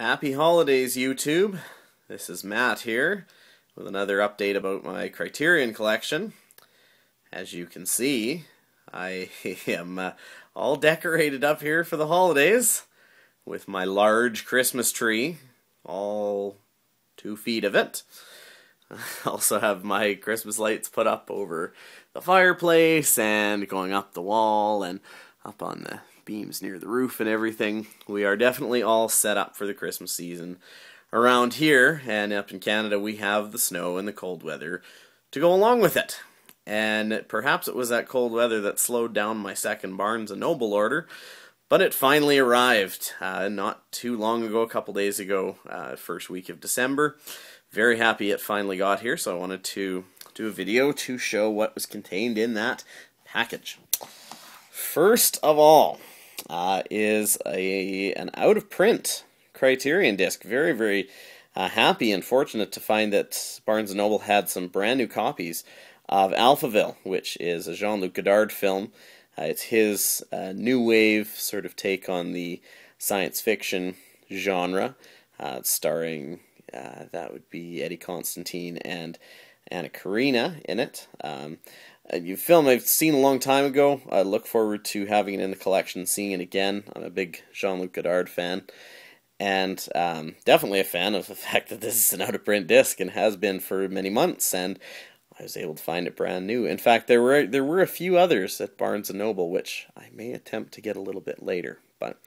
Happy holidays, YouTube. This is Matt here with another update about my Criterion collection. As you can see, I am all decorated up here for the holidays with my large Christmas tree, all 2 feet of it. I also have my Christmas lights put up over the fireplace and going up the wall and up on the beams near the roof and everything. We are definitely all set up for the Christmas season around here, and up in Canada we have the snow and the cold weather to go along with it. And perhaps it was that cold weather that slowed down my second Barnes & Noble order, but it finally arrived not too long ago, a couple days ago, first week of December. Very happy it finally got here, so I wanted to do a video to show what was contained in that package. First of all is an out-of-print Criterion disc. Very, very happy and fortunate to find that Barnes & Noble had some brand new copies of Alphaville, which is a Jean-Luc Godard film. It's his new wave sort of take on the science fiction genre, starring, that would be Eddie Constantine and Anna Karina in it. A film I've seen a long time ago. I look forward to having it in the collection, seeing it again. I'm a big Jean-Luc Godard fan, and definitely a fan of the fact that this is an out-of-print disc and has been for many months, and I was able to find it brand new. In fact, there were a few others at Barnes & Noble, which I may attempt to get a little bit later, but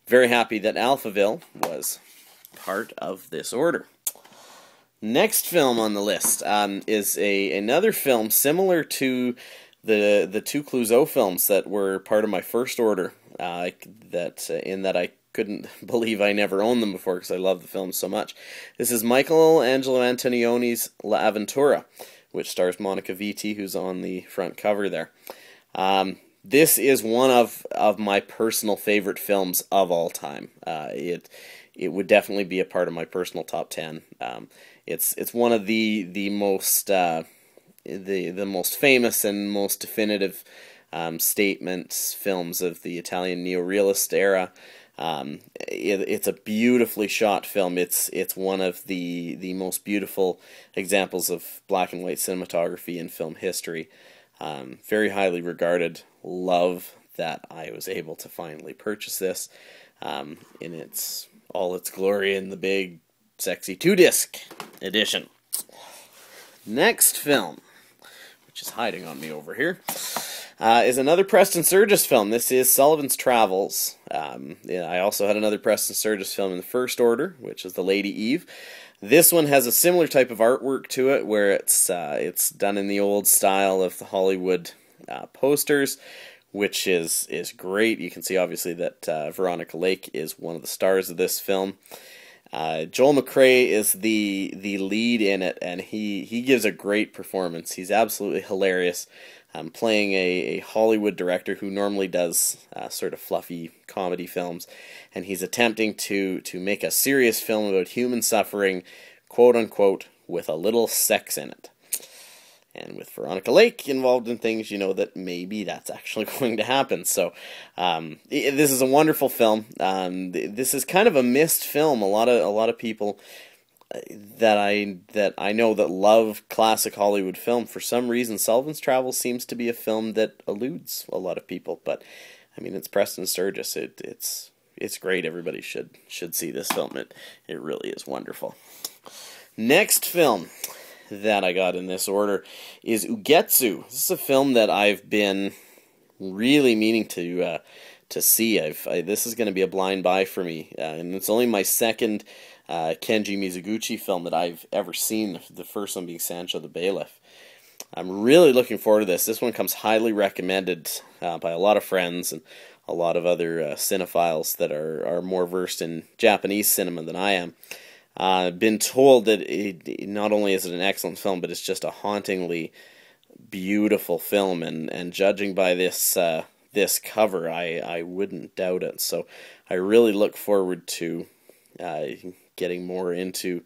very happy that Alphaville was part of this order. Next film on the list is another film similar to the 2 Clouseau films that were part of my first order. In that I couldn't believe I never owned them before because I love the film so much. This is Michelangelo Antonioni's Laventura, which stars Monica Vitti, who's on the front cover there. This is one of my personal favorite films of all time. It would definitely be a part of my personal top 10. It's one of the most famous and most definitive statements films of the Italian neorealist era. It's a beautifully shot film. It's one of the most beautiful examples of black and white cinematography in film history. Very highly regarded. Love that I was able to finally purchase this in all its glory in the big, sexy 2-disc edition. Next film, which is hiding on me over here, is another Preston Sturges film. This is Sullivans Travels. I also had another Preston Sturges film in the first order, which is The Lady Eve. This one has a similar type of artwork to it, where it's done in the old style of the Hollywood posters, which is great. You can see obviously that Veronica Lake is one of the stars of this film. Joel McCrea is the lead in it, and he gives a great performance. He's absolutely hilarious, playing a Hollywood director who normally does sort of fluffy comedy films, and he's attempting to make a serious film about human suffering, quote unquote, with a little sex in it. And with Veronica Lake involved in things, you know that maybe that's actually going to happen. So this is a wonderful film. This is kind of a missed film. A lot of people that I know that love classic Hollywood film, for some reason, Sullivans Travels seems to be a film that eludes a lot of people. But I mean, it's Preston Sturges. It's great. Everybody should see this film. It really is wonderful. Next film that I got in this order is Ugetsu. This is a film that I've been really meaning to see. This is going to be a blind buy for me, and it's only my second Kenji Mizoguchi film that I've ever seen. The first one being Sancho the Bailiff. I'm really looking forward to this. This one comes highly recommended by a lot of friends and a lot of other cinephiles that are more versed in Japanese cinema than I am. Been told that not only is it an excellent film, but it's just a hauntingly beautiful film, and judging by this cover, I wouldn't doubt it. So I really look forward to getting more into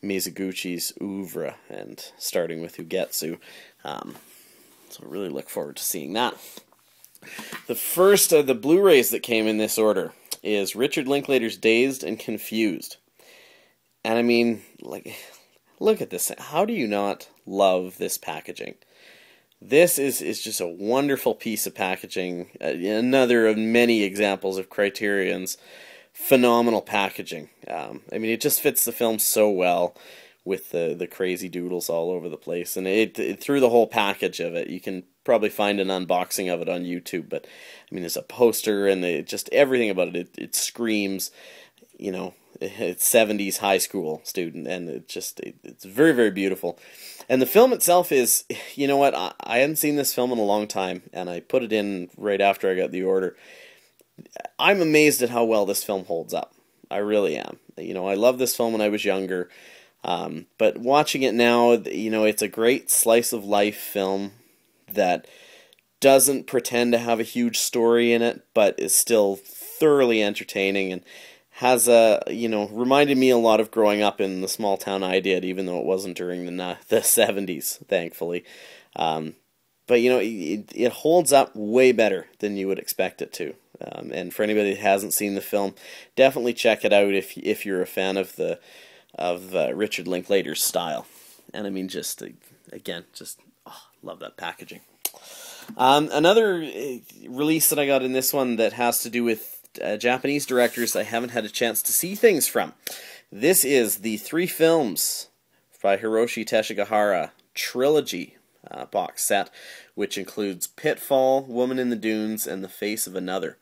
Mizoguchi's oeuvre and starting with Ugetsu. So I really look forward to seeing that. The first of the Blu-rays that came in this order is Richard Linklater's Dazed and Confused. And I mean, like, look at this. How do you not love this packaging? This is just a wonderful piece of packaging. Another of many examples of Criterion's phenomenal packaging. I mean, it just fits the film so well with the crazy doodles all over the place. And it through the whole package of it, you can probably find an unboxing of it on YouTube. But, I mean, there's a poster and just everything about it. It screams, you know, it's 70s high school student, and it's very, very beautiful. And the film itself is, you know what, I hadn't seen this film in a long time, and I put it in right after I got the order. I'm amazed at how well this film holds up. I really am. You know, I loved this film when I was younger, but watching it now, you know, it's a great slice of life film that doesn't pretend to have a huge story in it, but is still thoroughly entertaining and has you know, reminded me a lot of growing up in the small town I did, even though it wasn't during the 70s, thankfully. But, you know, it holds up way better than you would expect it to. And for anybody that hasn't seen the film, definitely check it out if you're a fan of Richard Linklater's style. And I mean, just again, love that packaging. Another release that I got in this one that has to do with Japanese directors I haven't had a chance to see things from. This is the 3 films by Hiroshi Teshigahara Trilogy box set, which includes Pitfall, Woman in the Dunes, and The Face of Another.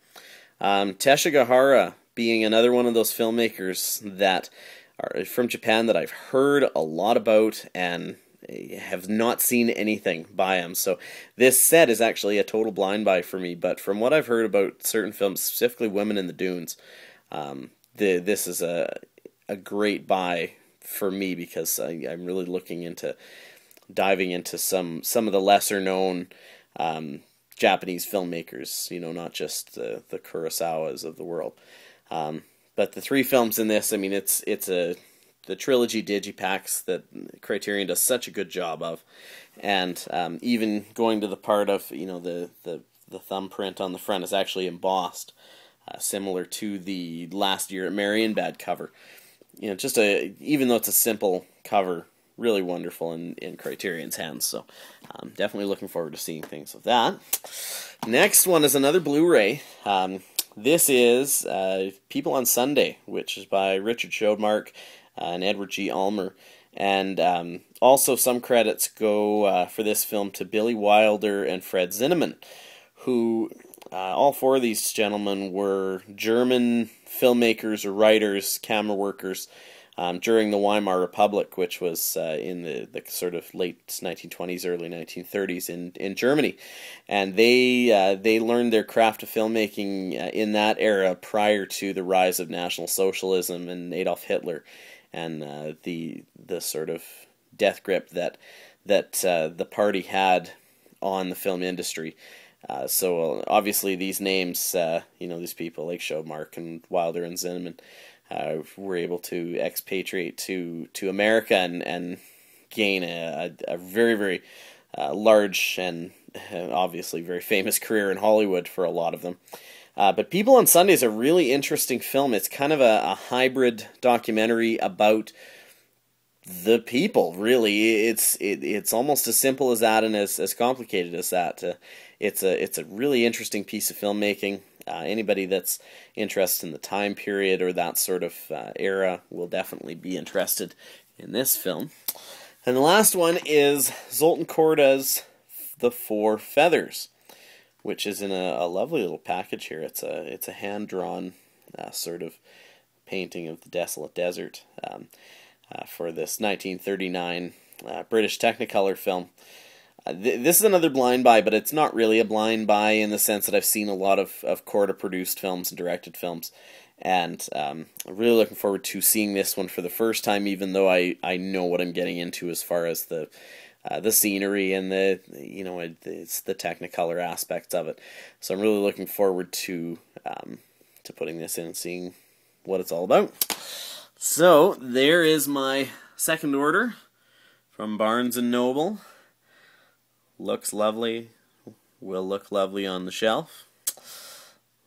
Teshigahara being another one of those filmmakers that are from Japan that I've heard a lot about and have not seen anything by him. So this set is actually a total blind buy for me, but from what I've heard about certain films, specifically Women in the Dunes, this is a great buy for me, because I'm really looking into diving into some of the lesser known Japanese filmmakers, you know, not just the Kurosawas of the world. But the 3 films in this, I mean, it's the trilogy digipacks that Criterion does such a good job of, and even going to the part of, you know, the thumbprint on the front is actually embossed, similar to the Last Year at Marienbad cover. You know, just even though it's a simple cover, really wonderful in Criterion's hands. So definitely looking forward to seeing things of that. Next one is another Blu-ray. This is People on Sunday, which is by Richard Schoedmark and Edward G. Ulmer. And also some credits go for this film to Billy Wilder and Fred Zinnemann, who all 4 of these gentlemen were German filmmakers or writers, camera workers, during the Weimar Republic, which was in the sort of late 1920s, early 1930s in Germany. And they learned their craft of filmmaking in that era prior to the rise of National Socialism and Adolf Hitler, and the sort of death grip that the party had on the film industry. So obviously these names, you know, these people like Schoedmark and Wilder and Zinnemann, were able to expatriate to America and gain a very, very large and obviously very famous career in Hollywood for a lot of them. But People on Sunday is a really interesting film. It's kind of a hybrid documentary about the people, really. It's almost as simple as that and as complicated as that. It's a really interesting piece of filmmaking. Anybody that's interested in the time period or that sort of era will definitely be interested in this film. And the last one is Zoltan Korda's The Four Feathers, which is in a lovely little package here. It's a hand-drawn sort of painting of the desolate desert for this 1939 British Technicolor film. This is another blind buy, but it's not really a blind buy in the sense that I've seen a lot of Korda-produced films and directed films, and I'm really looking forward to seeing this one for the first time, even though I know what I'm getting into as far as the scenery and it's the Technicolor aspects of it. So I'm really looking forward to putting this in and seeing what it's all about. So there is my second order from Barnes & Noble. Looks lovely, will look lovely on the shelf,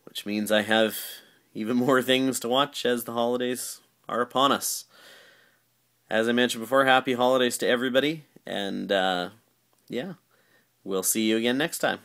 which means I have even more things to watch as the holidays are upon us. as I mentioned before, happy holidays to everybody, and yeah, we'll see you again next time.